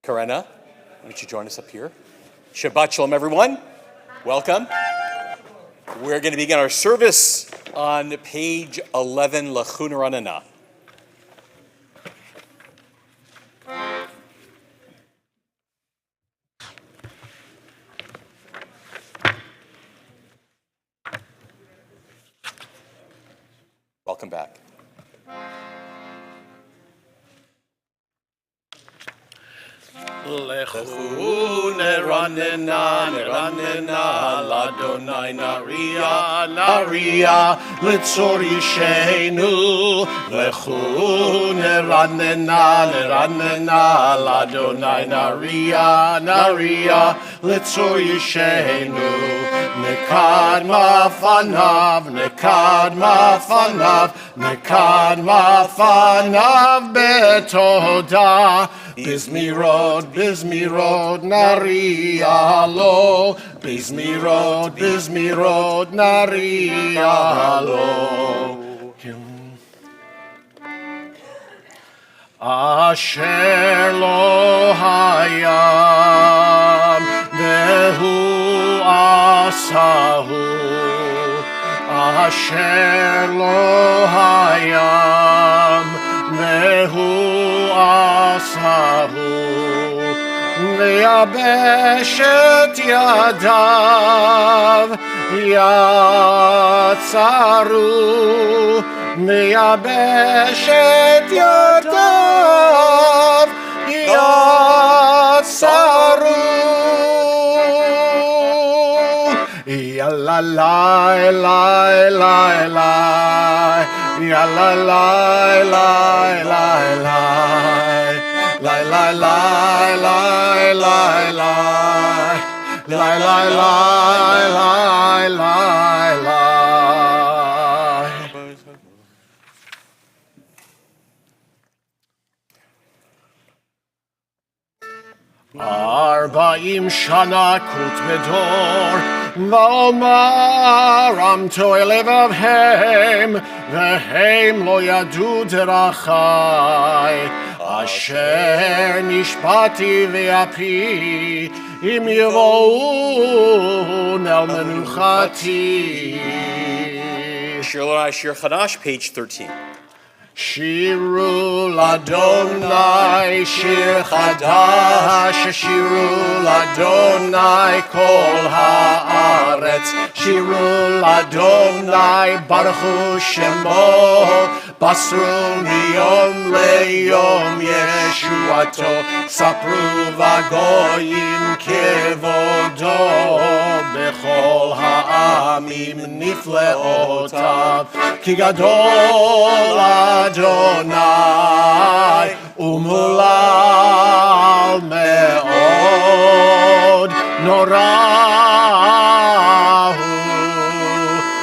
Karena, why don't you join us up here? Shabbat Shalom, everyone. Welcome. We're going to begin our service on page 11, Lachun Ranana. Welcome back. Lechu neranena, neranena, ladonai naria, naria, litzor yishenu. Lechu neranena, neranena, ladonai naria, naria, litzor yishenu. Nekad mafanav, nekad mafanav, nekad mafanav betoda. Bizmirod, bizmirod, naria lo. Bizmirod, bizmirod, naria lo. Asher lo hayam, vehu asahu. Asher lo hayam, vehu asahu. Veyabesh et yadav yatzaru. Veyabesh et yadav yatzaru. Yalla la la la la. Yalla la la la la. La la la la la la. La la la la la la. Arba'im shana kut bedor, va'omar amto elevavhem, vehem lo yadu derachai, asher nishpati ve'api, im yevoun el menuchati. Shir Chadash, page 13. Shiru l'Adonai shir chadash, Shiru l'Adonai kol haaretz, Shiru l'Adonai baruchu shemo, basru miyom leyom yeshuato, sapru vagoyim kevodo, bechol ha'amim nifleotav, ki gadol Adonai umulal me'od norahu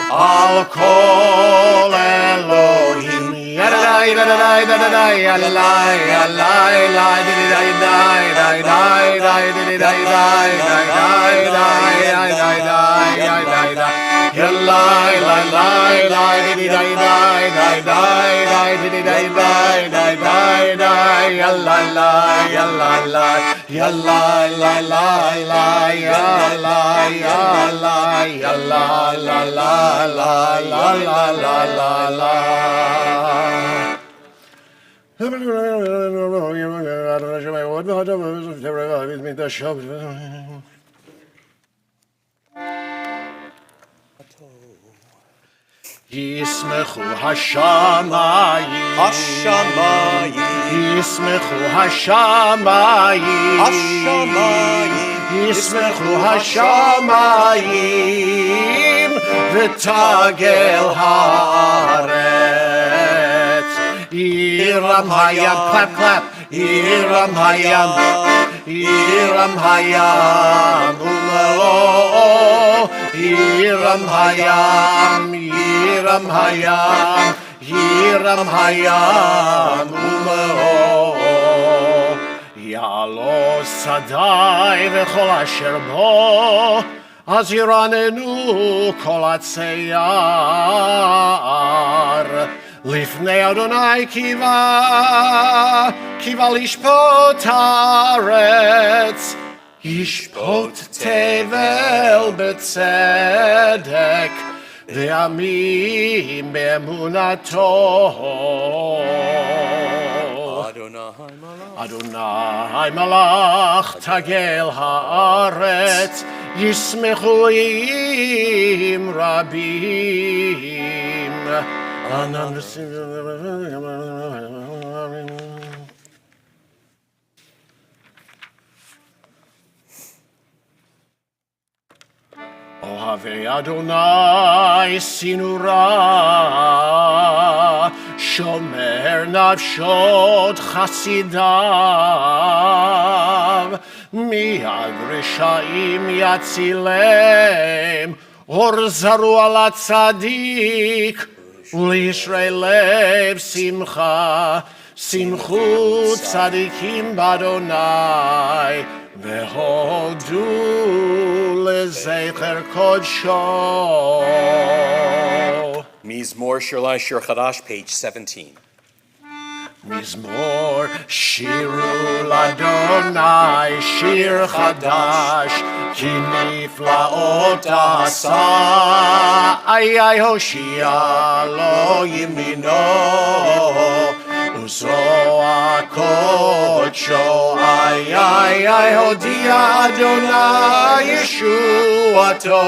al kol Elohim yadadai yadadai yadadai yadadai yadadai yadadai yadadai yadadai Yallai lai lai lai didi dai dai dai dai dai didi dai dai dai dai dai yallai lai yallai lai yallai lai lai lai yallai yallai yallai lai lai lai lai lai lai Yismechu hashamayim, Hashamayim, Yismechu hashamayim, Hashamayim, Yismechu hashamayim, v'tagel haaretz. Yiram hayam, clap clap. Yiram hayam, Yiram hayam, umelo. Yiram hayam, Yiram hayam, Yiram hayam, umelo. Ya'alo sadai v'chol asher bo, az yiranenu kol hatzeyar. לפני אדוני קיווה לשפוט הארץ, ישפוט תבל בצדק, ועמים באמונתו. אדוני מלך תגל הארץ, ישמחו עם רבים. אוהבי אדוני סנורה, שומר נפשות חסידיו, מיד רשעים יצילם, אור זרוע על הצדיק, ולישרי לב שמחה, שמחו צדיקים באדוני, והודו לזכר קודשו. Mizmor Shirlai Shir Chadash, page 17. מזמור שירו לאדוני שיר חדש, כי נפלאות עשה, איי הושיע לו ימינו, וזרוע קודשו, איי הודיע אדוני ישועתו,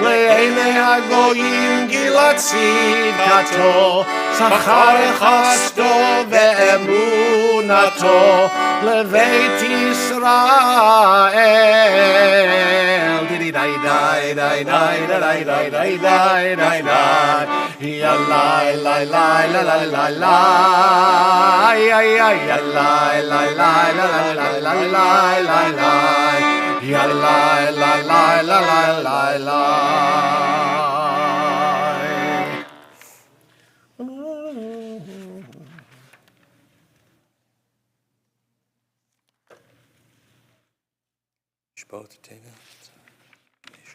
לעיני הגויים גילה צדקתו, שכר חסדו ואמונתו לבית ישראל. די די די די די די די די די די די יא לי לי לי לי לי לי יא יא יא לי לי לי לי לי לי לי יא לי לי לי לי לי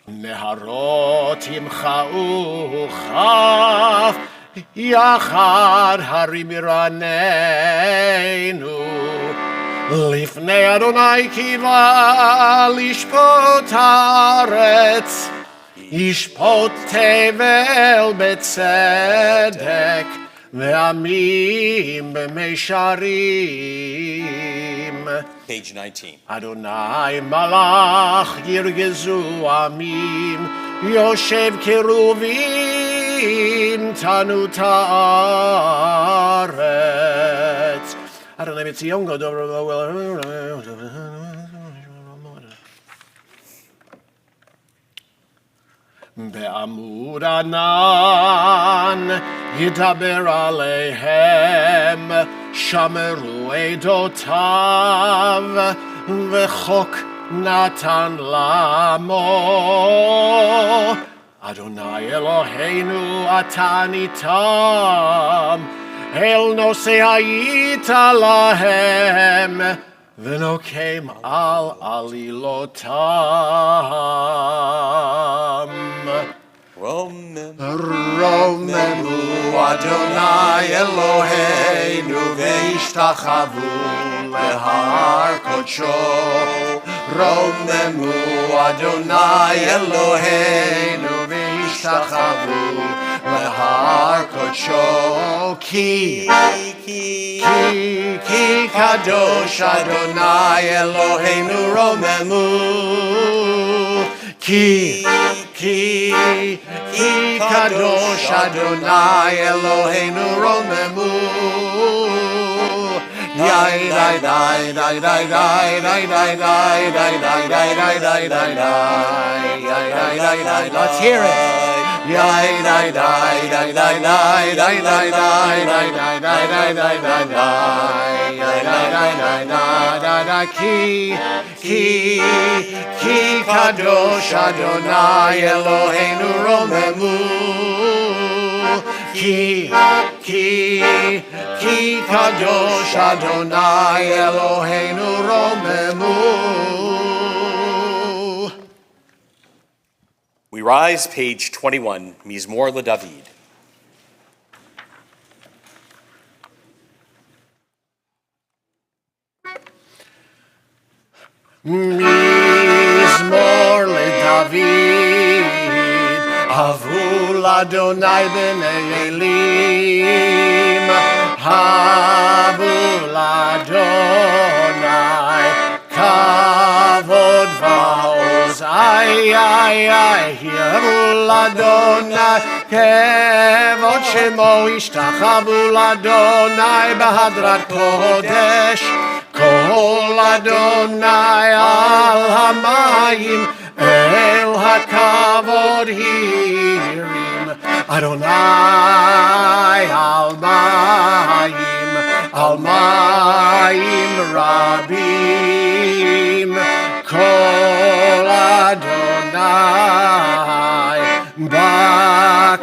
נהרות ימחאו כף, יחד הרים ירננו, לפני אדוני קיווה לשפוט הארץ, ישפוט תבל בצדק, ועמים במישרים. Page 19. אדוני מלך ירגזו עמים, יושב קרובים תנות הארץ. אדוני מציון גדול בעמוד ענן ידבר עליהם, שמרו עדותיו וחוק נתן לעמו. אדוני אלוהינו אתה ניתם, אל נושא היית להם, ונוקם על עלילותם. רוממו אדוני אלוהינו והשתחוו להר קודשו. רוממו אדוני אלוהינו והשתחוו להר קודשו. כי קדוש אדוני אלוהינו רוממו. כי קדוש אדוני אלוהינו רוממו. די די די די די די די די די די די די די די די. Let's hear it. די די די די די די די די די די די. כי קדוש אדוני אלוהינו רוממו. כי קדוש אדוני אלוהינו רוממו. We rise, page 21, Mizmor LeDavid. מזמור לדוד, אבו לאדוני בני אלים, אבו לאדוני כבוד ועוז, איי איי איי, אבו לאדוני כבוד שמו, ישתחוו לאדוני בהדרת קודש, כל אדוני על המים, אל הכבוד הרים, אדוני על מים רבים, כל אדוני בכוח,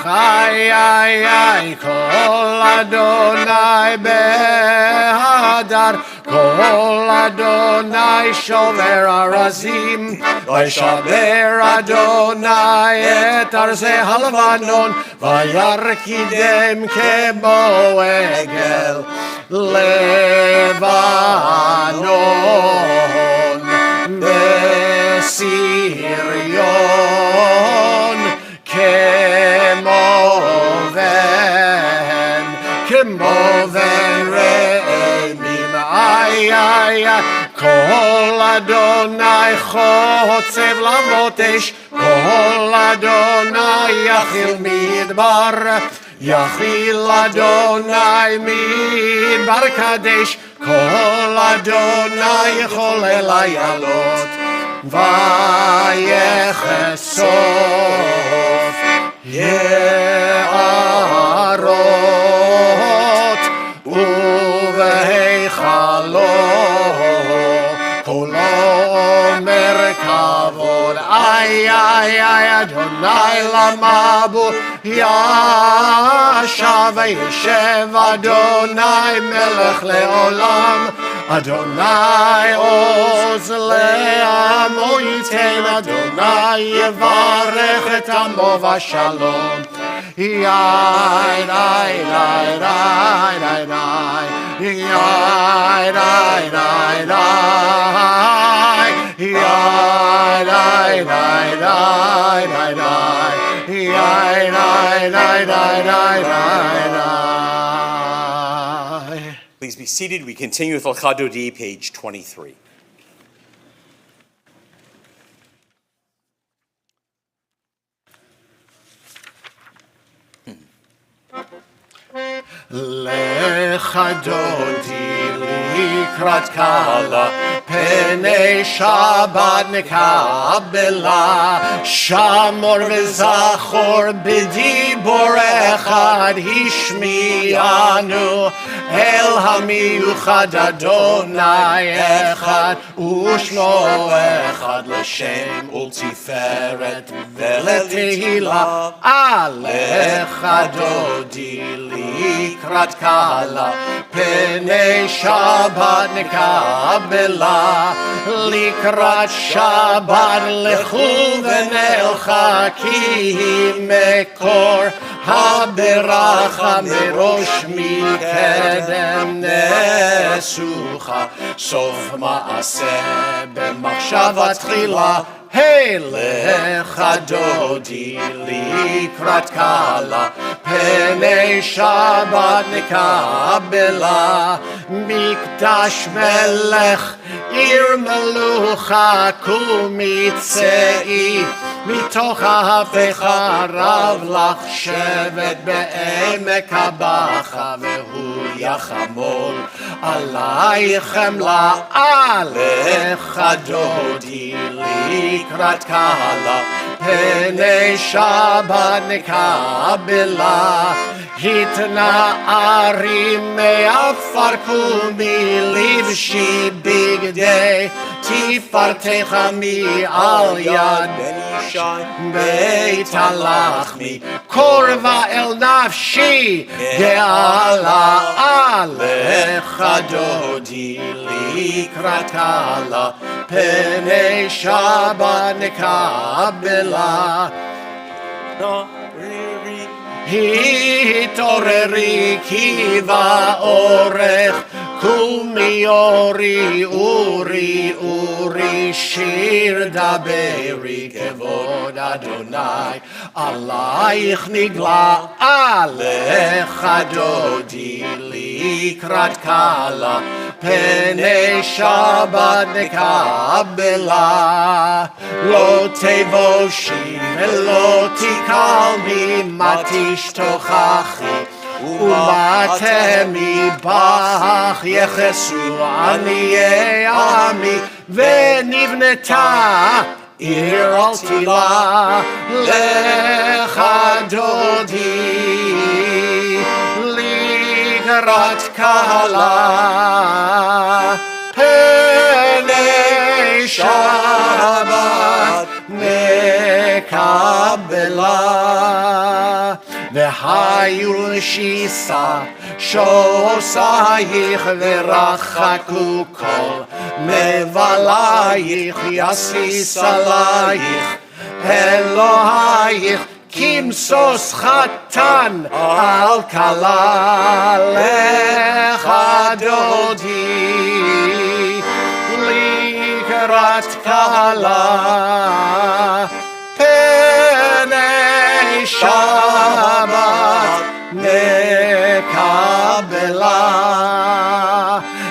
איי איי איי, כל אדוני בהדר, כל אדוני שובר ארזים, וישבר אדוני את ארזי הלבנון, וירקידם כמו עגל לבנון בסריון, כמו בן רעמים, איי איי איי, כל אדוני חוצב להבות אש, כל אדוני יכיל מדבר, יכיל אדוני מדבר קדש, כל אדוני יכול איילות, ויחשוף יערות ובהיכלו, כולו אומר כבוד, איי איי איי, אדוני למבול ישב, וישב אדוני מלך לעולם, אדוני עוז לעמו ייתן, אדוני יברך את עמו בשלום, יאי די די די די די, יאי די די די, יאי די די די די די, יאי די די די די די. Please be seated. We continue with Al-Khadodi, page 23. לך דודי לקראת קהלה, פני שבת נקבלה, שמור וזכור בדיבור אחד, השמיענו אל המיוחד, אדוני אחד ושמו אחד, לשם ולתפארת ולתהילה. לך דודי לקראת קהלה, פני שבת נקבלה, לקראת שבת לכו ונלכה, כי מקור הברכה מראש מקדם נסוכה, סוף מעשה במחשבה תחילה. לך דודי לקראת קהלה, פני שבת נקבלה, מקדש מלך עיר מלוכה, קומי צאי מתוך ההפכה, רב לך שבט בעמק הבכה, והוא יחמול עלי חמלה. לך דודי לקראת קהלה, פני שבת נקבלה, התנערים מעפר קומי, לבשי בגדי תפארתך מעל יד בן ישי, בית הלחמי קורבה אל נפשי גאלה. לך דודי לקראת קהלה, פני שבת נקבלה, התעוררי כי באורך קומי אורי אורי אורי שיר דברי כבוד אדוני עלייך נגלה עליך דודי לקראת קלה פני שבת נקבלה לא תבושי ולא תקלמי מה תשתוכחי ומה תמי בך יחסו עניי עמי ונבנתה עיר על תילה לך דודי לקראת קלה פני שבת נקבלה והיו לשיסה שוסייך ורחקו כל מבלייך יסיס עלייך אלוהייך כמסוס חתן על כלה לך דודי לקראת כלה פני שבת נקבלה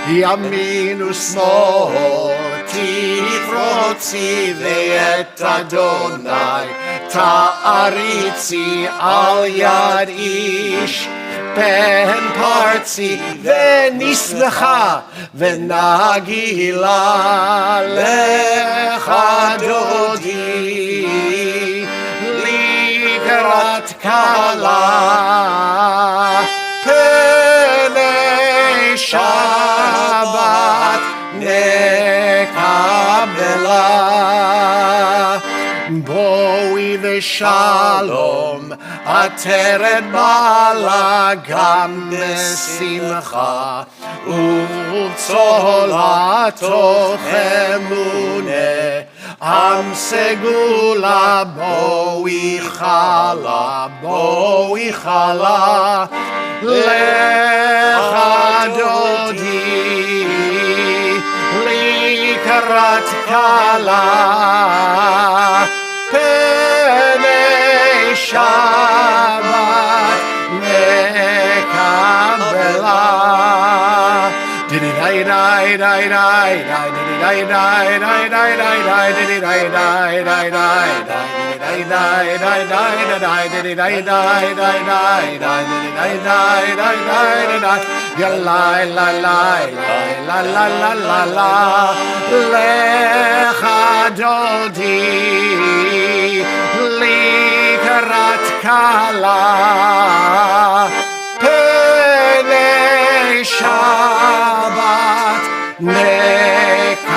ימין ושמאל תפרוצי ואת אדוני תעריצי על יד איש פן פרצי ונשמחה ונגילה לך דודי לקראת כלה פני שבת נקבלה בואי ושלום עטרת בעלה גם בשמחה ובצולתו אמונה עם סגולה בואי חלה לך דודי לקראת כלה פני שבת נקבלה diddy die die die die die diddy die die die die die diddy die die die die diddy die die die ya la la la la la la la la lecha dodi לקראת כלה פני שבת נקבלה.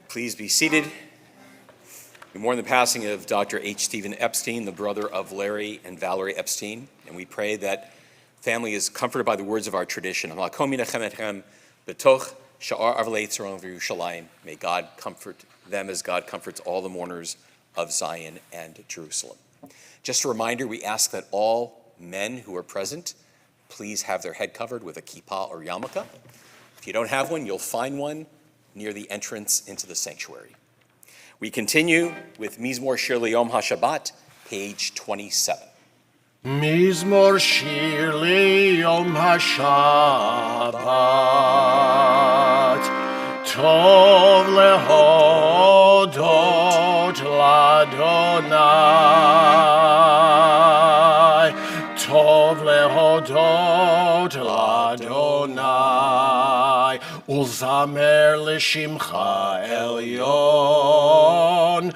Please be seated. We mourn the passing of Dr. H. Stephen Epstein, the brother of Larry and Valerie Epstein, and we pray that family is comforted by the words of our tradition. May God comfort them as God comforts all the mourners of Zion and Jerusalem. Just a reminder, we ask that all men who are present please have their head covered with a kippah or yarmulke. If you don't have one, you'll find one near the entrance into the sanctuary. We continue with Mizmor Shir L'Yom HaShabbat, page 27. מזמור שיר ליום השבת טוב להודות לאדוני טוב להודות לאדוני ולזמר לשמך עליון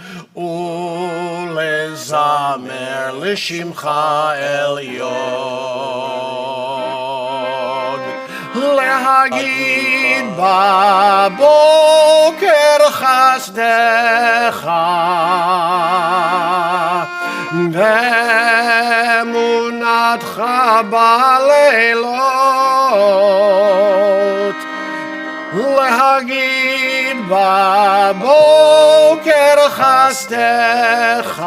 ולזמר לשמך עליון להגיד בבוקר חסדך ואמונתך בלילות להגיד בבוקר חסדך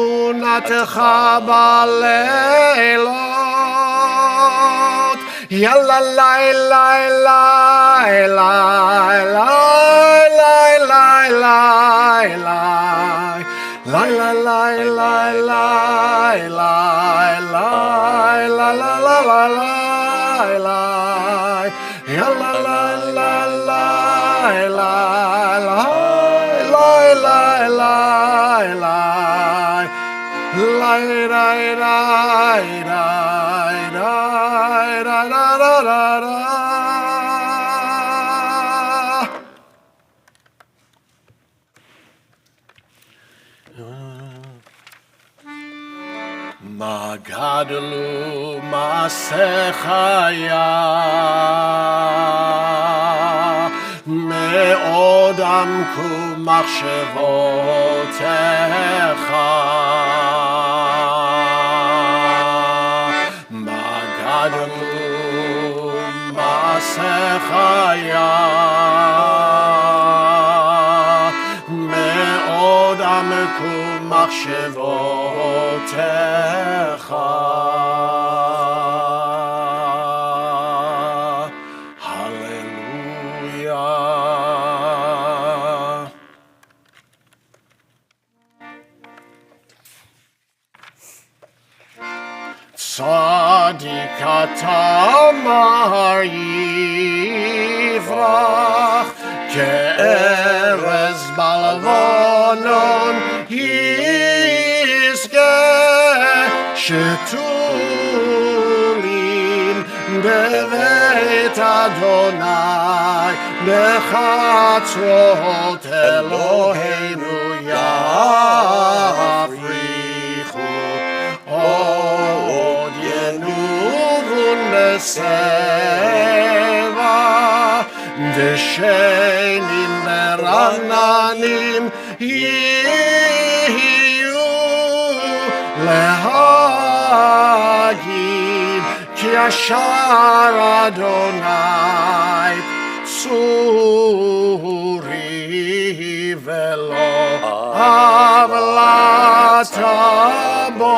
אמונתך בלילות. יאללה לילה לילה מה גדלו מעשיך מאוד עמקו מחשבותיך. מה גדלו מעשיך מאוד עמקו מחשבותיך. צדיק אתה מהר יברח, כארז בלבנון יזכה, שתולים בבית אדוני, בחצרות אלוהינו יפריחו. עוד ינובון בסבע, דשנים ברעננים יהיו, להגיד כי ישר אדוני צורי ולא עוולת בו.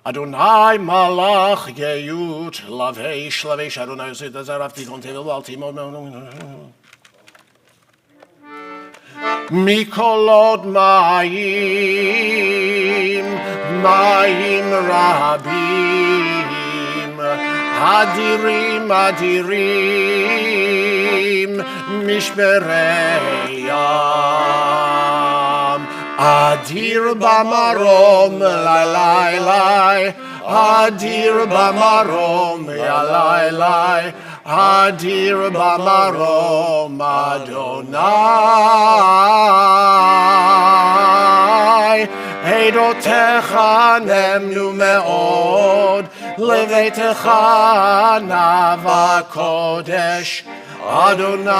אדוני מלאך גאות לבש לבש, אדוני עושה את זה רבתי תון תבל ואלתי מקולות מים, מים רבים, אדירים אדירים, משברי ים. אדיר במרום, לי לי לי, אדיר במרום, יא לי לי, אדיר במרום, אדוני. עדותיך נאמנו מאוד, לביתך נאווה קודש, אדוני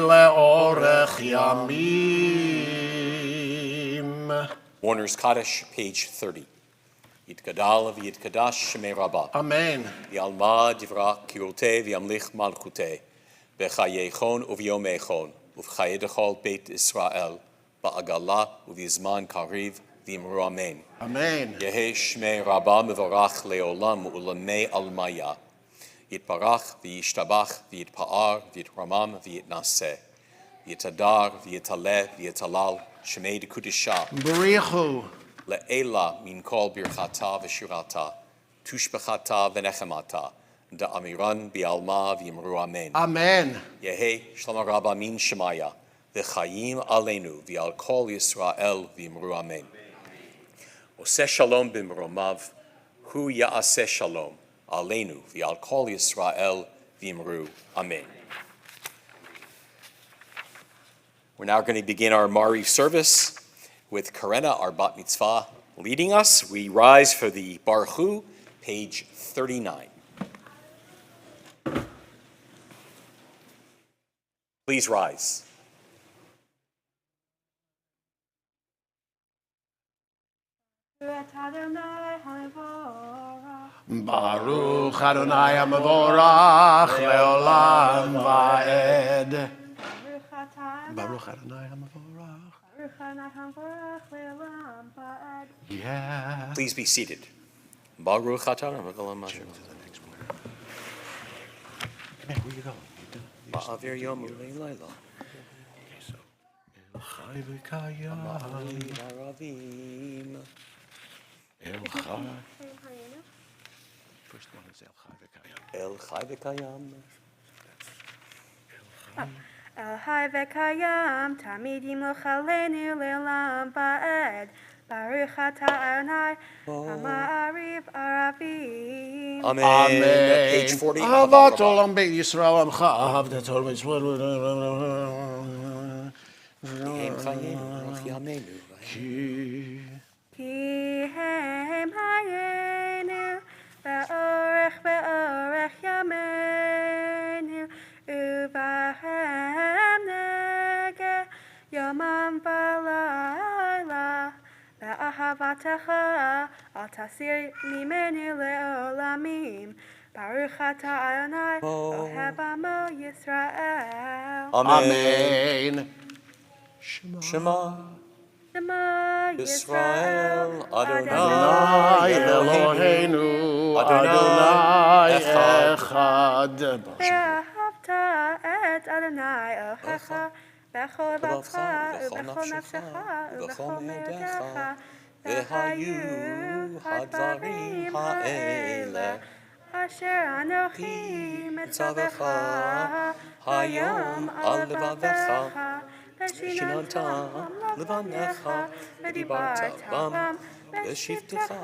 לאורך ימים. Warner's Kaddish, page 30. Yitgadal v'yitkadash shemei Rabbah. Amen. Yalma divra kiroteh v'yamlich malchuteh. B'chayechon uv'yomechon. Uv'chayedechol beit Israel. Ba'agala uv'yizman kariv v'imru amen. Amen. Yehei shmei Rabbah mevorach leolam u'lamei almaya. Yitbarach v'yishtabach v'yitpa'ar v'yitramam v'yitnaseh. Yitadar v'yitaleh v'yitalal shemei dekudisha. B'richu. Le'ela min kol birchata v'shirata, tushbechata v'nechemata, da'amiran bi'alma v'yimru amen. Amen. Yehi shlama rabba min shemaya, v'chayim aleinu v'al kol Yisrael v'yimru amen. Oseh shalom b'mromav, hu ya'aseh shalom, aleinu v'al kol Yisrael v'yimru amen. We're now going to begin our Mari service with Karena, our bat mitzvah, leading us. We rise for the Baruch Hu, page 39. Please rise. Baruch Adonai HaMevorach leolam va'ed. Baruch Adonai HaMavorach. Baruch Adonai HaMavorach le'olam va'ed. Yeah. Please be seated. Baruch atah Hashem. To the next one. Come here, where you going? Ma'avir yom u'leila. Okay, so. El Chai V'Kayam. Aravim. El Chai. First one is El Chai V'Kayam. El Chai v'Kayam. El Chai v'Kayam, Tamidim L'Chalenu le'olam va'ed. Baruch atah Adonai, Ha'ma'ariv Aravim. Amen. Amen. Page 40. Ahavat Olam Beit Yisrael Amcha Ahavdat Olam Hem chayenu, roch yamenu. Ki hem hayenu, be'orech yamenu, uvahem nege, yomam v'layla, be'ahavatecha, al tasir mimenu le'olamim. Baruch atah Adonai, oheb amo Yisrael. Amen. Shema Shema Yisrael, Adonai Adonai Eloheinu, Adonai Echad. ואהבת את אדוני אלוהיך בכל לבבך ובכל נפשך ובכל מאודיך והיו הדברים האלה אשר אנוכי מצווך היום על לבביך ושיננתם לבניך ודיברת בם בשבתך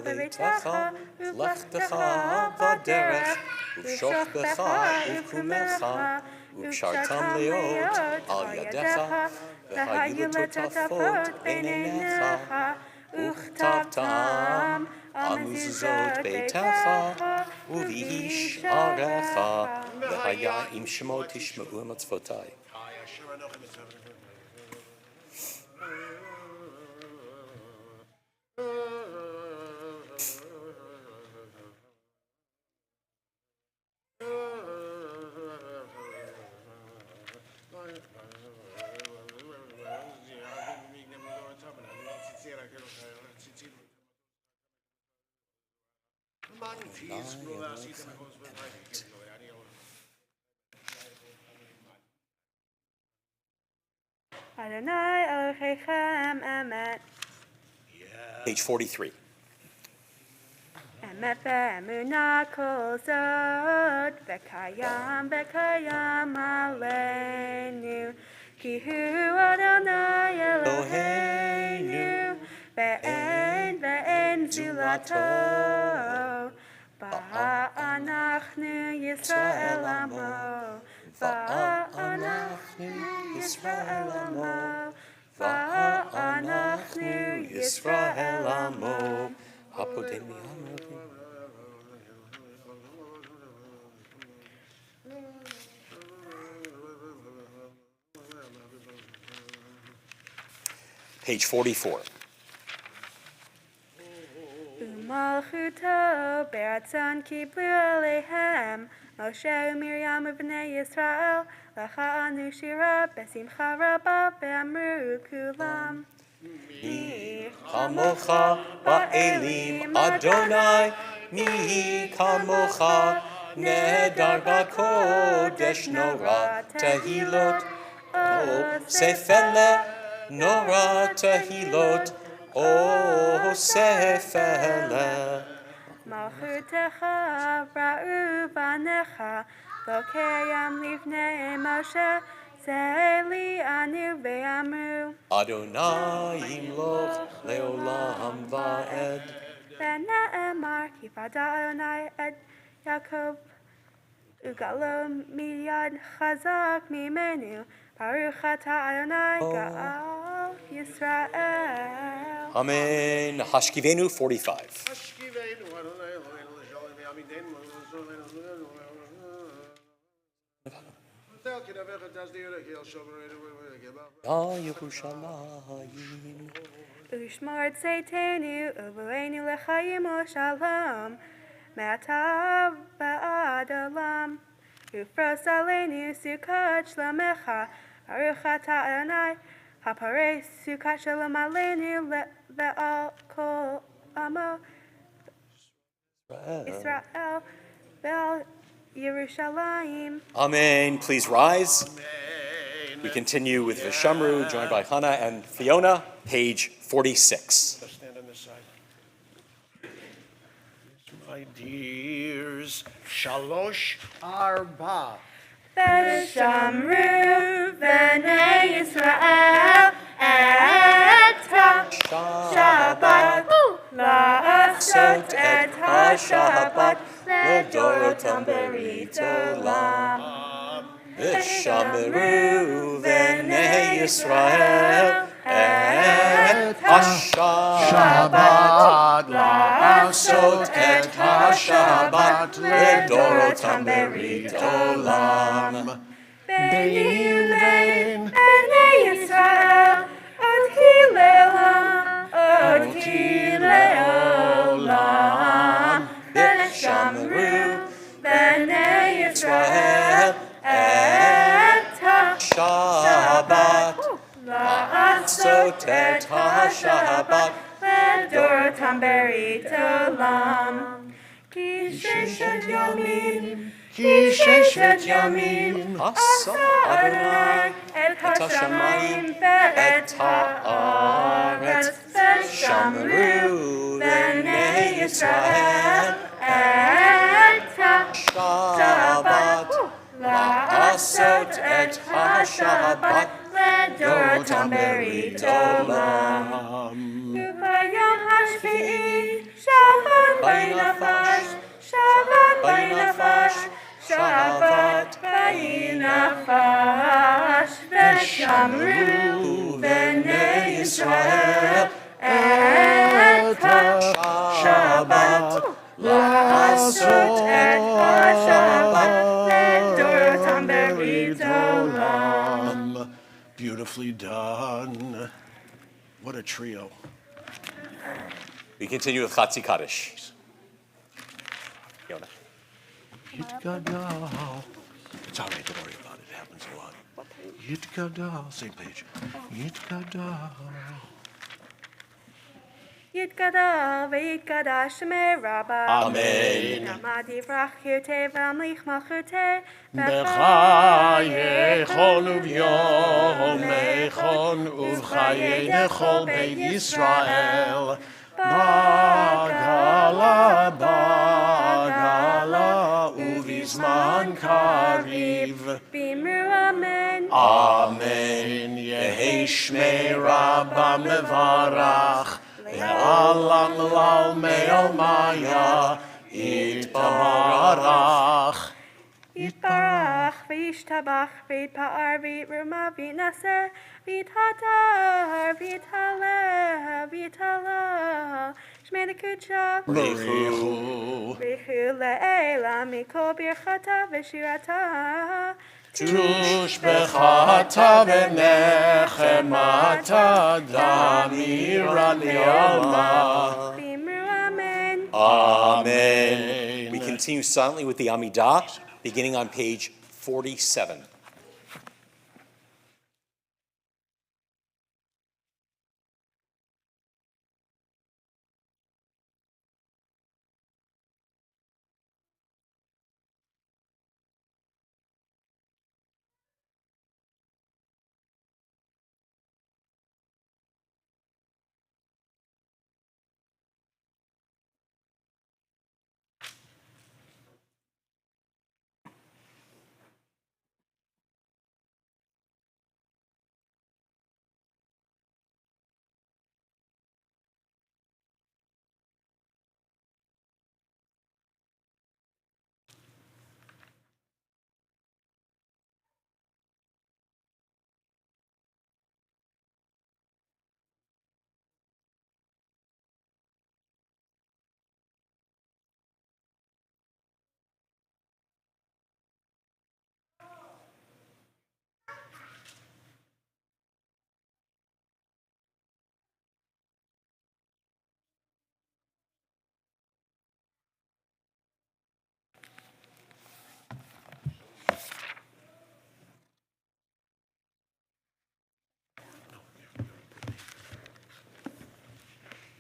בביתך ובלכתך בדרך ובשוכבך ובקומך ובשרתם להיות על ידיך והיו לטוטפות בין עיניך וכתבתם על מזוזות ביתך ובשעריך והיה אם שמות תשמעו מצוותי. Adonai Elohechem Emet. Page 43. Emet ve'emunah kol zot v'kayam aleinu ki hu Adonai Eloheinu ve'en zulato va'anachnu Yisrael amo va'anachnu Yisrael amo va'anachnu Yisrael amo. Hapodemi Page 44. Umalchuto beratzon kiblu aleihem Moshe uMiriam ubnei Yisrael lacha'anu shira besimcha rabba ve'amru kulam Mi Kamocha ba'elim Adonai, mi kamocha nedar ba'kodesh nora tehilot, o sefele nora tehilot, o sefele. Malchutecha ra'u banecha lokeyam livnei Moshe Zeli anu ve'amru Adonai imloch leolam va'ed. Ve'ne'emar ki vada Adonai et Yaakov ugalo miyad chazak mimenu Baruch atah Adonai ga'al Yisrael. Amen. Hashkivenu 45. Ya Yerushalayim. Ushmor tzeitenu u'voleinu l'chayim u'shalom me'ata va'ad olam Ufros aleinu sukkot shlomecha Baruch atah Adonai, haparei sukat shalom aleinu ve'al kol amo Israel ve'al Yerushalayim. Amen. Please rise. We continue with Vishamru, joined by Hannah and Fiona, page 46. Let's stand on this side. My dears, Shalosh Arba. Veshamru v'nei Yisrael et ha-Shabbat la'asot et ha-Shabbat ledorotam berit olam. Vishamru v'nei Yisrael et ha-Shabbat la'asot et ha-Shabbat ledorotam berit olam. Beni b'nei Yisrael od le'olam. Veshamru b'nei Yisrael et ha-Shabbat la'asot et ha-Shabbat ledorotam berit olam. Ki sheshet yamim asa Adonai et hashamayim ve'et ha'aretz. Veshamru b'nei Yisrael et ha-Shabbat la'asot et ha-Shabbat ledorotam berit olam. Bayom hashvi'i Shabbat b'nafash, Shabbat b'nafash, Shabbat b'nafash. Veshamru b'nei Yisrael et ha-Shabbat la'asot et ha-Shabbat ledorotam berit olam. Beautifully done. What a trio. We continue with Chatzi Kaddish. Fiona. Yitgadal. It's all right, don't worry about it. It happens a lot. Yitgadal. Same page. Yitgadal. Yitgadal v'yitgadal shemei Rabba. Amen. Namad yivrach yirtei v'amlich malchutei. B'chayechon uvyomechon uvchaye nechol Beit Yisrael. Bagala, bagala, uvizman kariv. Bimru amen. Amen. Yehi shmei Rabba mevarach. Le'alam lal me'al maya. Itbarach. Yitbarach v'yishtabach v'yitpa'ar v'yitruma v'yitnaseh v'yithatar v'yithaleh v'yithalah shmei l'kudsha B'richu. v'richu le'ela mikol birchata v'shirata Tush bechata v'nechemata damira le'alma. Bimru amen. Amen. We continue silently with the Amidah, beginning on page 47.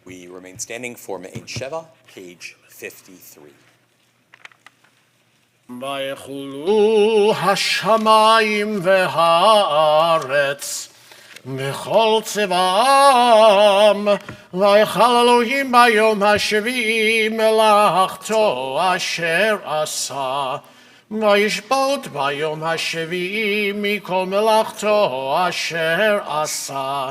We remain standing for Me'en Sheva, page 53. ויחולו השמיים והארץ וכל צבאם, ויכל אלוהים ביום השביעי מלאכתו אשר עשה, וישבות ביום השביעי מכל מלאכתו אשר עשה.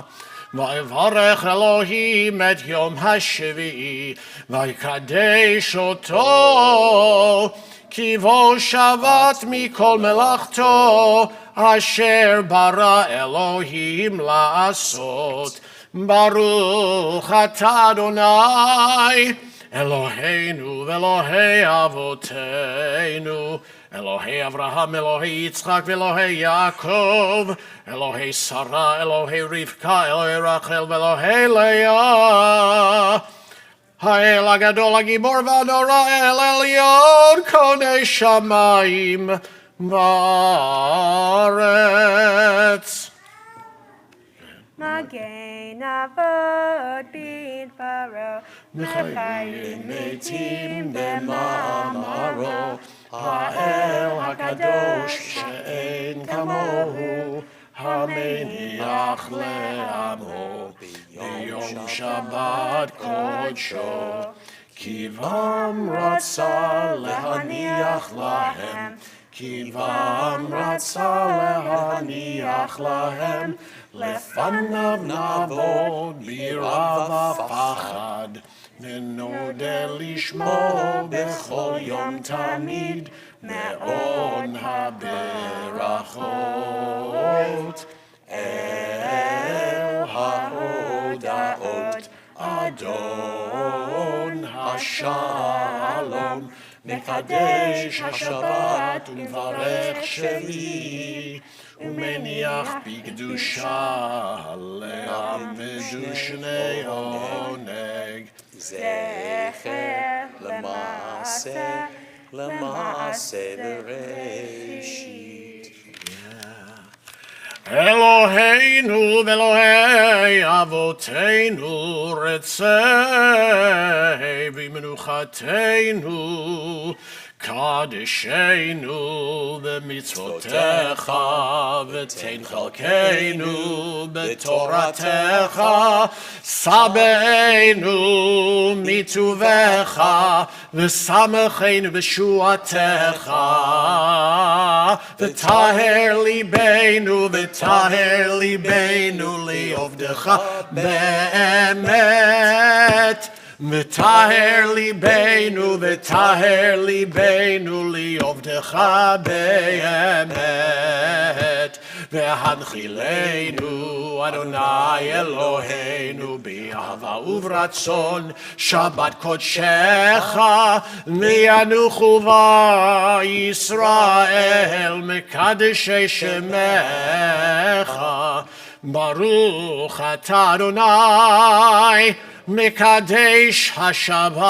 ויברך אלוהים את יום השביעי, ויקדש אותו, כי בו שבת מכל מלאכתו, אשר ברא אלוהים לעשות. ברוך אתה אדוני, אלוהינו ואלוהי אבותינו, אלוהי אברהם, אלוהי יצחק ואלוהי יעקב, אלוהי שרה, אלוהי רבקה, אלוהי רחל ואלוהי לאה. האל הגדול, הגיבור והנורא, אל עליון, קונה שמיים וארץ. מגן אבות בדברו, מחיים מתים במאמרו, האל הקדוש שאין כמוהו, המניח לעמו ביום שבת קודשו, כי בם רצה להניח להם, כי בם רצה להניח להם, לפניו נעבוד ביראה ופחד, ונודה לשמו בכל יום תמיד, מעון הברכות. אל ההודעות, אדון השלום, מקדש השבת ומברך שביעי, ומניח בקדושה לעמדו שני עונג. זכר למעשה, למעשה בראשית. אלוהינו ואלוהי אבותינו, רצה במנוחתנו, קדשנו במצוותיך, ותן חלקנו בתורתך, שבענו מטובך, ושמחנו בשועתך, וטהר ליבנו, וטהר ליבנו לעובדך באמת. וטהר ליבנו, וטהר ליבנו לעובדך באמת. והנחילנו, אדוני אלוהינו, באהבה וברצון, שבת קודשך, וינוחו בה ישראל, מקדשי שמך. ברוך אתה אדוני, מקדש השבת.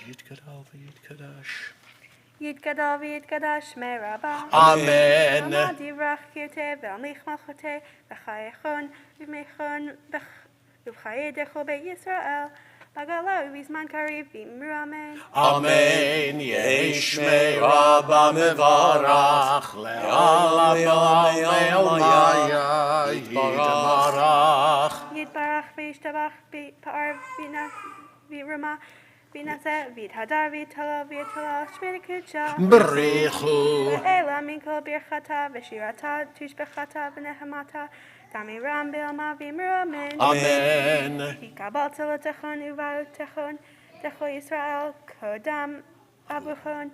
יתגדל ויתקדש. יתגדל ויתקדש מרבה. אמן. עמד יברח קרתה והמליך מלכותה, וחייכון ומכון ובחיי דרכו בית ישראל. בגלה ובזמן קריב ואמרו אמן. אמן. יהי שמי רבה מברך, לעולם ועלמיה יתברך. יתברך וישתבח בפאר וירמה וינשא ויתהדר ויתהלל ויתהלל שמי לקדשה. בריחו. ואלה מן כל ברכתה ושירתה תשבחתה ונחמתה. תמי רם בעלמה ואמרו אמן. אמן. יקבל צלותיכון ובעלותיכון, תכו ישראל קודם אבוכון,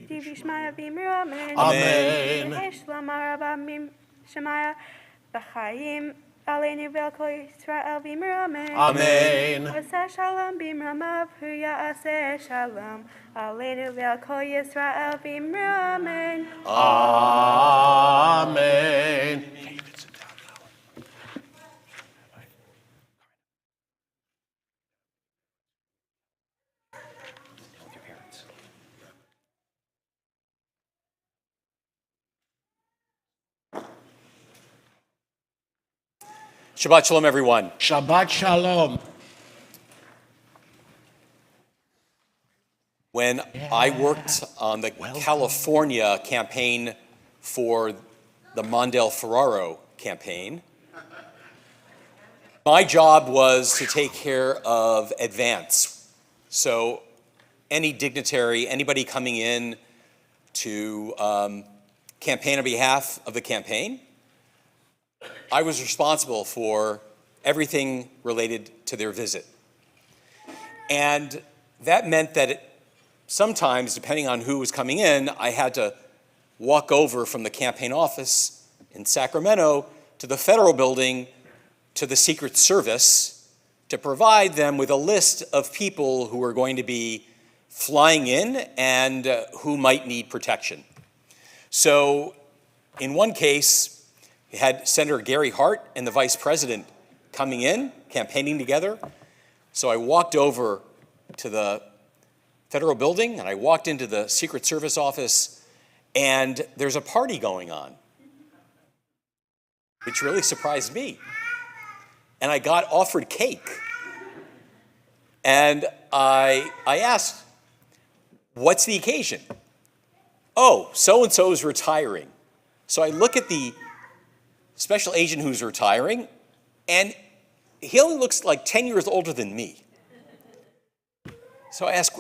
דיבי שמיה ואמרו אמן. אמן. שלום רבה משמיה בחיים עלינו ועל כל ישראל ואמרו אמן. אמן. עשה שלום במרמיו, הוא יעשה שלום עלינו ועל כל ישראל ואמרו אמן. אמן. Shabbat Shalom, everyone. Shabbat Shalom. When I worked on the California campaign for the Mondale Ferraro campaign, my job was to take care of advance. So any dignitary, anybody coming in to campaign on behalf of the campaign, I was responsible for everything related to their visit. And that meant that sometimes, depending on who was coming in, I had to walk over from the campaign office in Sacramento to the federal building to the Secret Service to provide them with a list of people who were going to be flying in and who might need protection. So in one case, you had Senator Gary Hart and the vice president coming in, campaigning together. So I walked over to the federal building and I walked into the Secret Service office, and there's a party going on, which really surprised me. And I got offered cake. And I asked, what's the occasion? Oh, so-and-so is retiring. So I look at the special agent who's retiring, and he only looks like 10 years older than me. So I ask,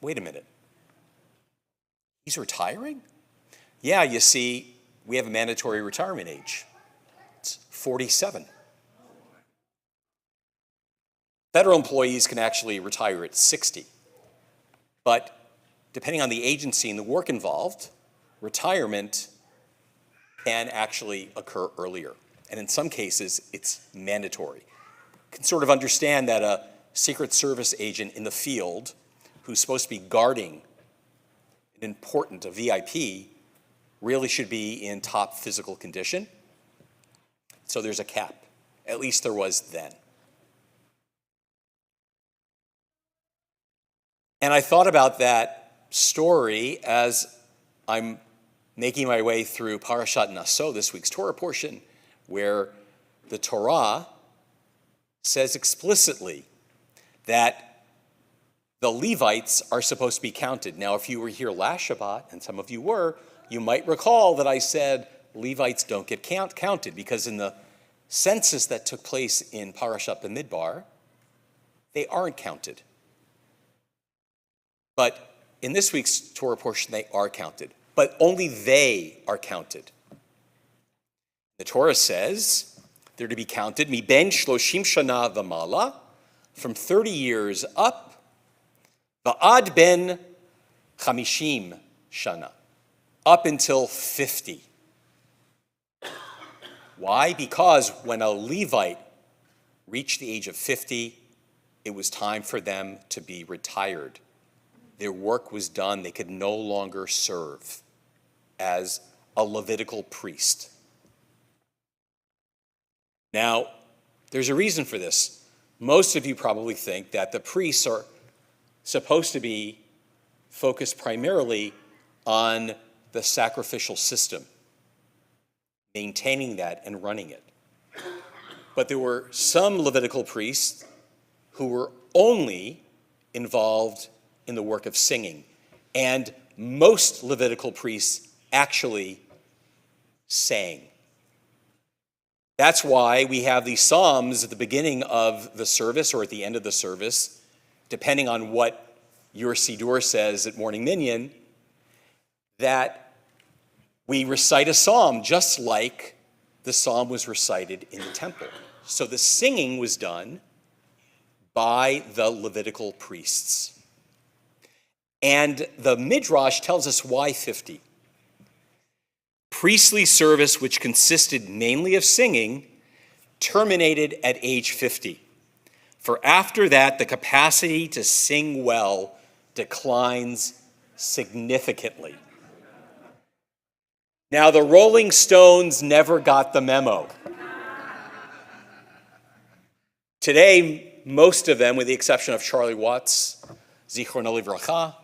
wait a minute, he's retiring? Yeah, you see, we have a mandatory retirement age. It's 47. Federal employees can actually retire at 60. But depending on the agency and the work involved, retirement can actually occur earlier. And in some cases, it's mandatory. You can sort of understand that a Secret Service agent in the field who's supposed to be guarding an important, a VIP, really should be in top physical condition. So there's a cap. At least there was then. And I thought about that story as I'm making my way through Parashat Naso, this week's Torah portion, where the Torah says explicitly that the Levites are supposed to be counted. Now, if you were here last Shabbat, and some of you were, you might recall that I said Levites don't get counted because in the census that took place in Parashat Bamidbar, they aren't counted. But in this week's Torah portion, they are counted. But only they are counted. The Torah says they're to be counted, mi ben shloshim shana v'mala, from 30 years up, va'ad ben chamishim shana, up until 50. Why? Because when a Levite reached the age of 50, it was time for them to be retired. Their work was done. They could no longer serve as a Levitical priest. Now, there's a reason for this. Most of you probably think that the priests are supposed to be focused primarily on the sacrificial system, maintaining that and running it. But there were some Levitical priests who were only involved in the work of singing. And most Levitical priests actually sang. That's why we have these psalms at the beginning of the service or at the end of the service, depending on what your Siddur says at Morning Minyan, that we recite a psalm just like the psalm was recited in the temple. So the singing was done by the Levitical priests. And the Midrash tells us why 50. Priestly service, which consisted mainly of singing, terminated at age 50. For after that, the capacity to sing well declines significantly. Now, the Rolling Stones never got the memo. Today, most of them, with the exception of Charlie Watts, Zichrono Livracha,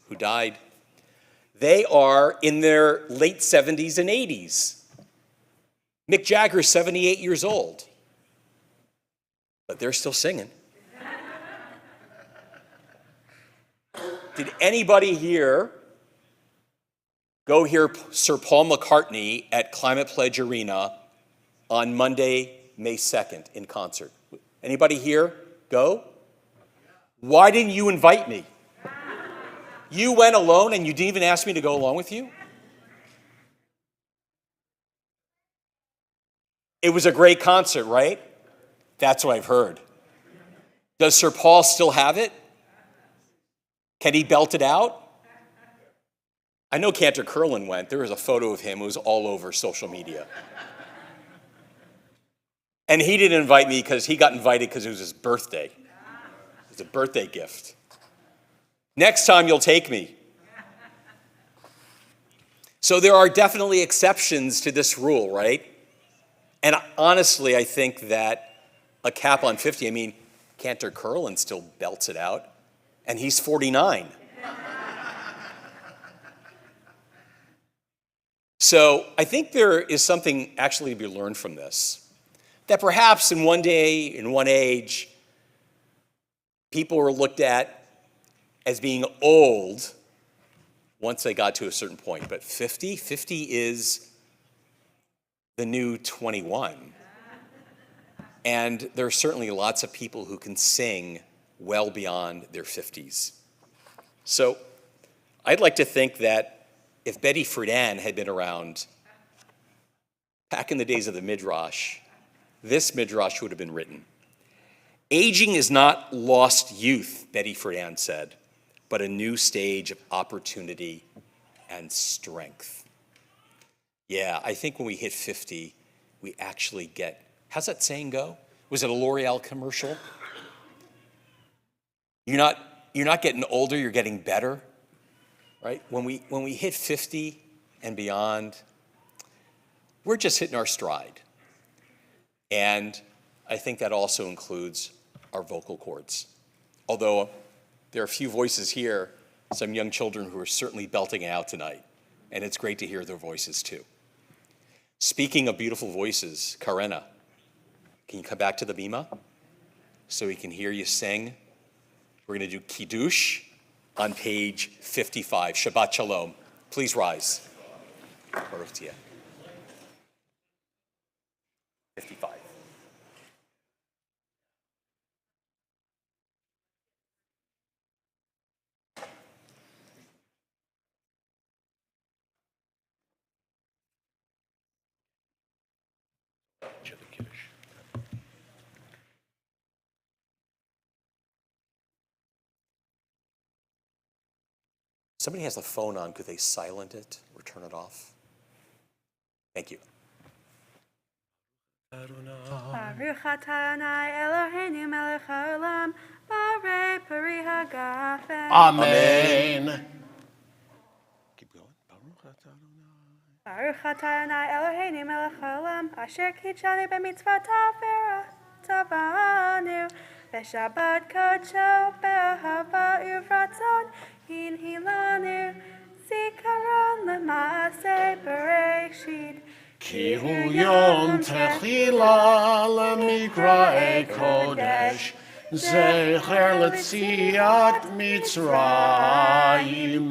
who died, they are in their late 70s and 80s. Mick Jagger's 78 years old. but they're still singing. Did anybody here go hear Sir Paul McCartney at Climate Pledge Arena on Monday, May 2nd in concert? Anybody here go? Why didn't you invite me? You went alone and you didn't even ask me to go along with you? It was a great concert, right? That's what I've heard. Does Sir Paul still have it? Can he belt it out? I know Cantor Curlin went. There was a photo of him. It was all over social media. And he didn't invite me because he got invited because it was his birthday. It was a birthday gift. Next time you'll take me. So there are definitely exceptions to this rule, right? And honestly, I think that a cap on 50, I mean, Cantor Curlin still belts it out, and he's 49. So I think there is something actually to be learned from this, that perhaps in one day, in one age, people were looked at as being old once they got to a certain point. But 50 is the new 21. And there are certainly lots of people who can sing well beyond their 50s. So I'd like to think that if Betty Friedan had been around back in the days of the Midrash, this Midrash would have been written. Aging is not lost youth, Betty Friedan said, but a new stage of opportunity and strength. Yeah, I think when we hit 50, we actually get, how's that saying go? Was it a L'Oreal commercial? You're not getting older, you're getting better, right? When we hit 50 and beyond, we're just hitting our stride. And I think that also includes our vocal cords. Although there are a few voices here, some young children who are certainly belting it out tonight, and it's great to hear their voices too. Speaking of beautiful voices, Karena, can you come back to the bima so we can hear you sing? We're going to do Kiddush on page 55. Shabbat Shalom. Please rise. Baruch Tiyeh. 55. Somebody has the phone on. Could they silent it or turn it off? Thank you. Baruch atah Adonai Eloheinu melech haolam, borei peri hagafen. Amen. Keep going. Baruch atah Adonai Eloheinu melech haolam, asher kitshanu b'mitzvotav v'tzavanu, v'shabbat kodsho be'ahava uvratzon, hinhilanu, zikaron l'maaseh bereshit. Ki hu yom techila lemikrae kodesh, zecher letziat Mitzrayim.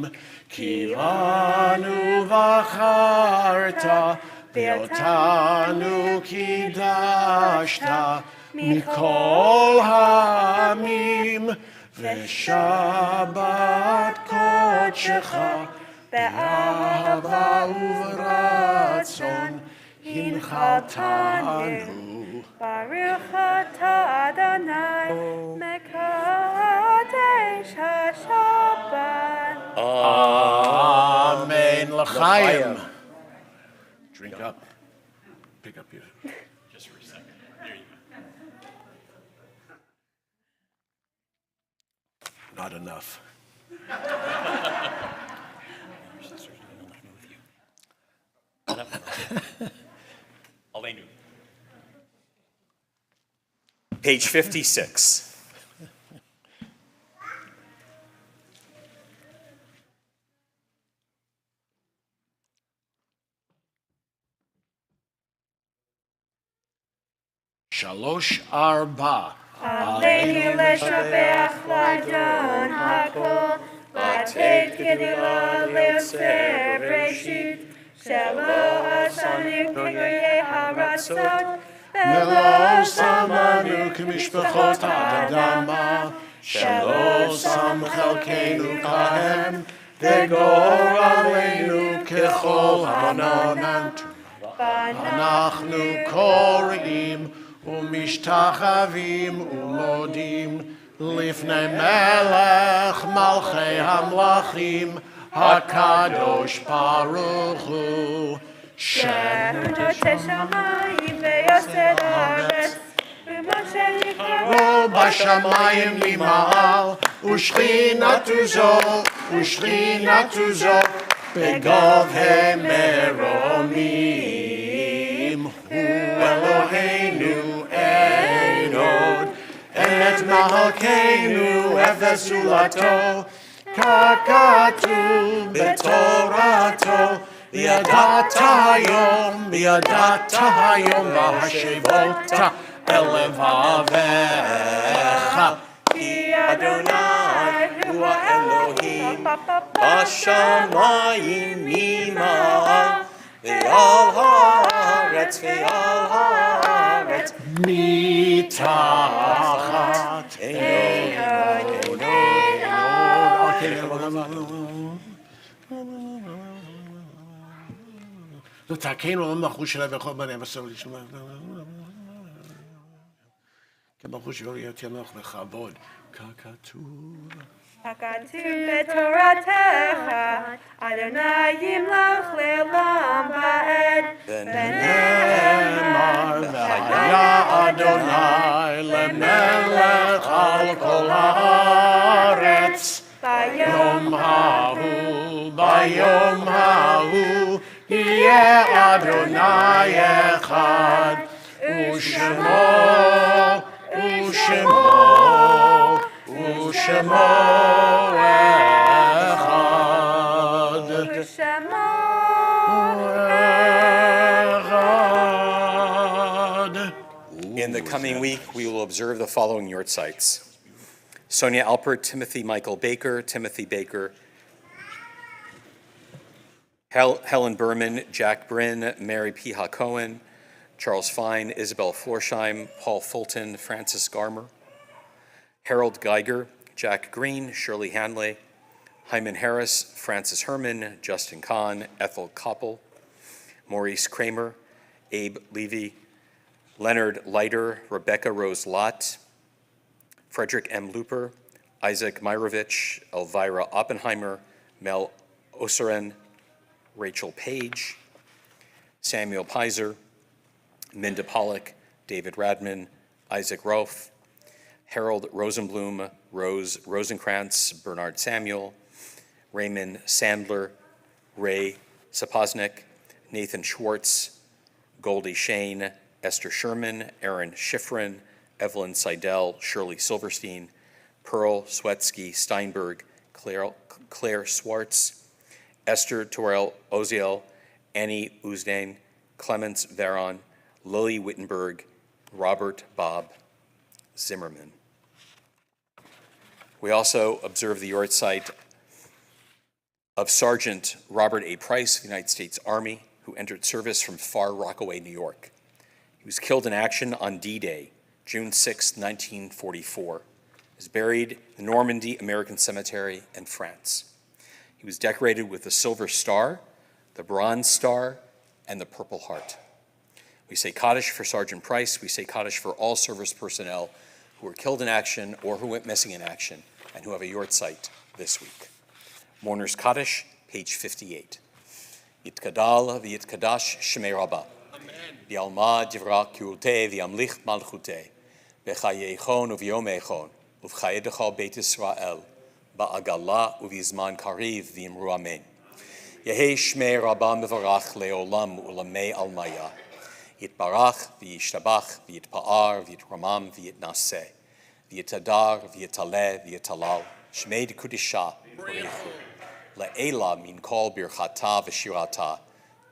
Ki lanu vacharta, ve'otanu kidashta, mikol ha'amim, ve'shabbat kodshecha, be'ahava uvratzon, hinchaltanu. Baruch atah Adonai, mekadesh haShabbat. Amen. L'chaim. Drink up. Pick up your. Just for a second. There you go. Not enough. Page 56. Shalosh arba. עלינו לשבח לאדון הכל, לתת גדילה ליוצר בראשית, שלא עשנו כגויי הרצות, ולא שמנו כמשפחות האדמה, שלא שם חלקנו כהם, וגורלנו ככל הענן. אנחנו קוראים ומשתחווים ומודים לפני מלך מלכי המלכים, הקדוש ברוך הוא, שנוטה שמיים ויסד הארץ, ומשה נבחרו בשמיים ממעל, ושכינתו זו בגובה מרומים. הוא אלוהינו אין עוד, את מלכנו אפס זולתו, ככתוב בתורתו, וידעת היום והשבות אל לבביך. כי אדוני הוא האלוהים בשמיים ממעל ועל הארץ מתחת תקנו למלכות שלה וכל בניה בסוף לשמה. כמלכות שלו יהיה מלך בכבוד, ככתוב. ככתוב בתורתך, אדוני ימלוך לעולם ועד. ונאמר והיה אדוני למלך על כל הארץ. ביום ההוא יהיה אדוני אחד, ושמו אחד. In the coming week, we will observe the following yard sites: Sonia Alpert, Timothy Michael Baker, Timothy Baker, Helen Berman, Jack Bryn, Mary P. Ha Cohen, Charles Fine, Isabel Florsheim, Paul Fulton, Francis Garmer, Harold Geiger, Jack Green, Shirley Hanley, Hyman Harris, Francis Herman, Justin Kahn, Ethel Koppel, Maurice Kramer, Abe Levy, Leonard Leiter, Rebecca Rose Lott, Frederick M. Looper, Isaac Myrovich, Elvira Oppenheimer, Mel Oseren, Rachel Page, Samuel Pizer, Minda Pollock, David Radman, Isaac Rolfe, Harold Rosenblum, Rose Rosenkrantz, Bernard Samuel, Raymond Sandler, Ray Sapoznik, Nathan Schwartz, Goldie Shane, Esther Sherman, Aaron Schifrin, Evelyn Seidel, Shirley Silverstein, Pearl Swetsky Steinberg, Claire Swartz, Esther Torel Oziel, Annie Uzdane, Clemens Veron, Lily Wittenberg, Robert Bob Zimmerman. We also observe the yard site of Sergeant Robert A. Price of the United States Army, who entered service from Far Rockaway, New York. He was killed in action on D-Day, June 6, 1944. He was buried in the Normandy American Cemetery in France. He was decorated with the Silver Star, the Bronze Star, and the Purple Heart. We say Kaddish for Sergeant Price. We say Kaddish for all service personnel who were killed in action or who went missing in action and who have a yard site this week. Mourner's Kaddish, page 58. Yitkadal v'yitkadash shmei Rabbah. V'yalma divra kiurtei v'yamlich malchutei. V'chayeichon u'v'yomeichon. Uv'chayedecha Beit Yisrael. Ba'agala u'v'yizman kariv v'yimru amen. Yehei shmei Rabbah mevarach le'olam u'lamei almaya. Yitbarach v'yishtabach v'yitpa'ar v'yitramam v'yitnaseh. V'yitadar v'yitaleh v'yitalal. Shmei dekudisha b'richu. Le'ela min kol birchata v'shirata.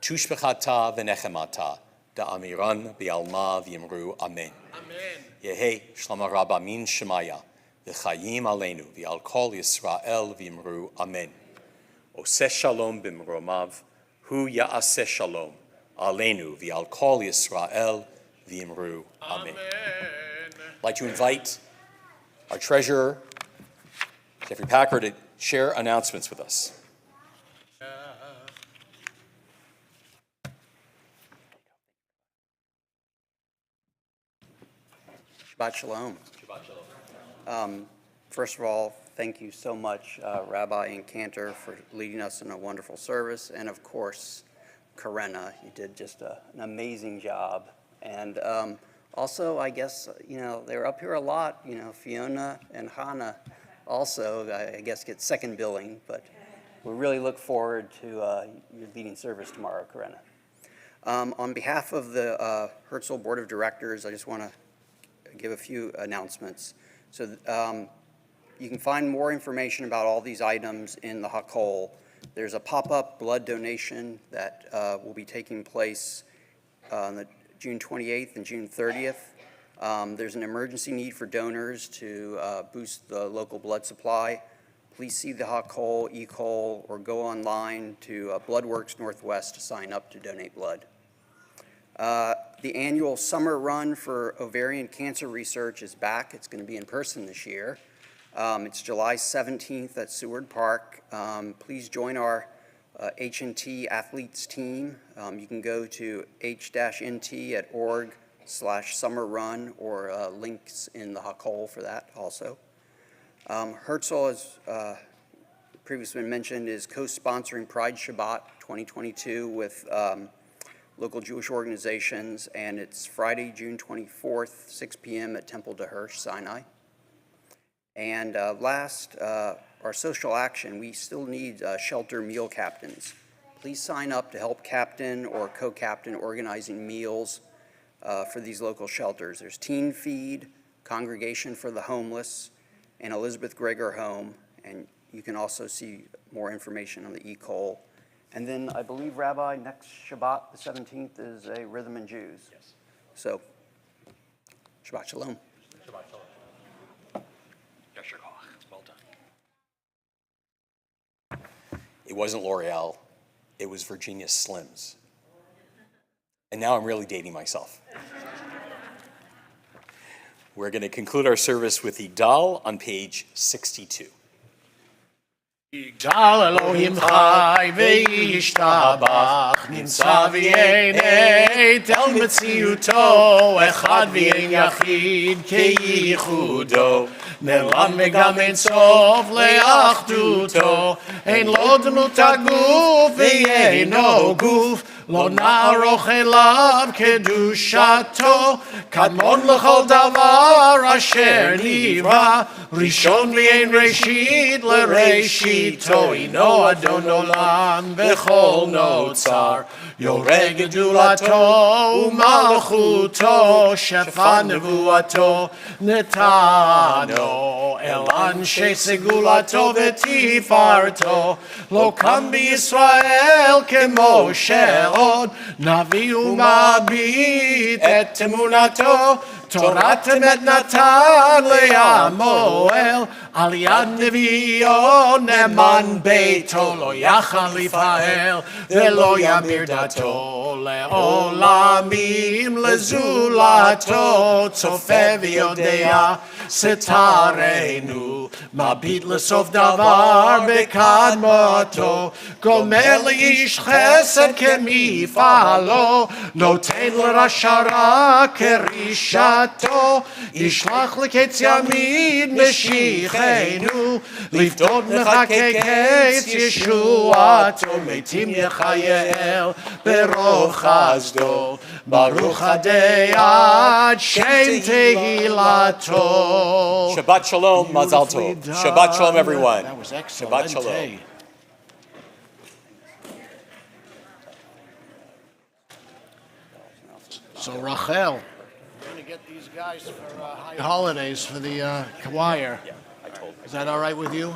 Tushbechata v'nechemata. da'amiran bi'alma v'yimru amen. Yehi shlama rabba min shemaya v'chayim aleinu v'al kol Yisrael v'yimru amen. Oseh shalom b'mromav hu ya'aseh shalom aleinu v'al kol Yisrael v'yimru amen. I'd like to invite our treasurer, Jeffrey Packer, to share announcements with us. Shabbat Shalom. First of all, thank you so much, Rabbi and Cantor, for leading us in a wonderful service. And of course, Karena, you did just an amazing job. And also, I guess, they were up here a lot. Fiona and Hannah also, I guess, get second billing. But we really look forward to your leading service tomorrow, Karena. On behalf of the Herzl Board of Directors, I just want to give a few announcements. So you can find more information about all these items in the Hakol. There's a pop-up blood donation that will be taking place on the June 28th and June 30th. There's an emergency need for donors to boost the local blood supply. Please see the Hakol, e-Col, or go online to Bloodworks Northwest to sign up to donate blood. The annual summer run for ovarian cancer research is back. It's going to be in person this year. It's July 17th at Seward Park. Please join our H&T athletes team. You can go to h-nt.org/summer-run or links in the Hakol for that also. Herzl, as previously been mentioned, is co-sponsoring Pride Shabbat 2022 with local Jewish organizations, and it's Friday, June 24th, 6 p.m. at Temple de Hirsch, Sinai. And last, our social action, we still need shelter meal captains. Please sign up to help captain or co-captain organizing meals for these local shelters. There's Teen Feed, Congregation for the Homeless, and Elizabeth Gregor Home, and you can also see more information on the e-Col. And then I believe, Rabbi, next Shabbat, the 17th, is a Rhythm and Jews. Yes. So, Shabbat Shalom. Shabbat shalom. Well done. It wasn't L'Oreal, it was Virginia Slims. And now I'm really dating myself. We're going to conclude our service with Igdal on page 62. יגדל אלוהים חי וישתבח, נמצא ויינט אל מציאותו, אחד ואין יחיד כייחודו, נעלם וגם אין סוף לאחדותו, אין לו דמות הגוף ואינו גוף, לא נערוך אליו קדושתו, קדמון לכל דבר אשר נברא, ראשון ואין ראשית לראשיתו, אינו אדון עולם בכל נוצר, יורה גדולתו ומלכותו, שפע נבואתו נתנו, אל אנשי סגולתו ותפארתו, לא קם בישראל כמו שעוד, נביא ומביט את אמונתו, תורת אמת נתן לעמו אל, על יד נביאו נאמן ביתו, לא יכל לפעל ולא ימיר דתו, לעולמים לזולתו, צופה ויודע סתרנו, מביט לסוף דבר בקדמתו, גומר לאיש חסד כמפעלו, נותן לרשע רע כרישתו, ישלח לקץ ימין משיחנו, לפדות מחכה קץ ישועתו, מתים יחייל ברוב חסדו, ברוך עדי עד שם תהילתו. Shabbat Shalom, Mazal Tov. Shabbat Shalom, everyone. That was excellent. Shabbat Shalom. So Rachel, we're going to get these guys for high holidays for the choir. Yeah, I told Is that all right with you?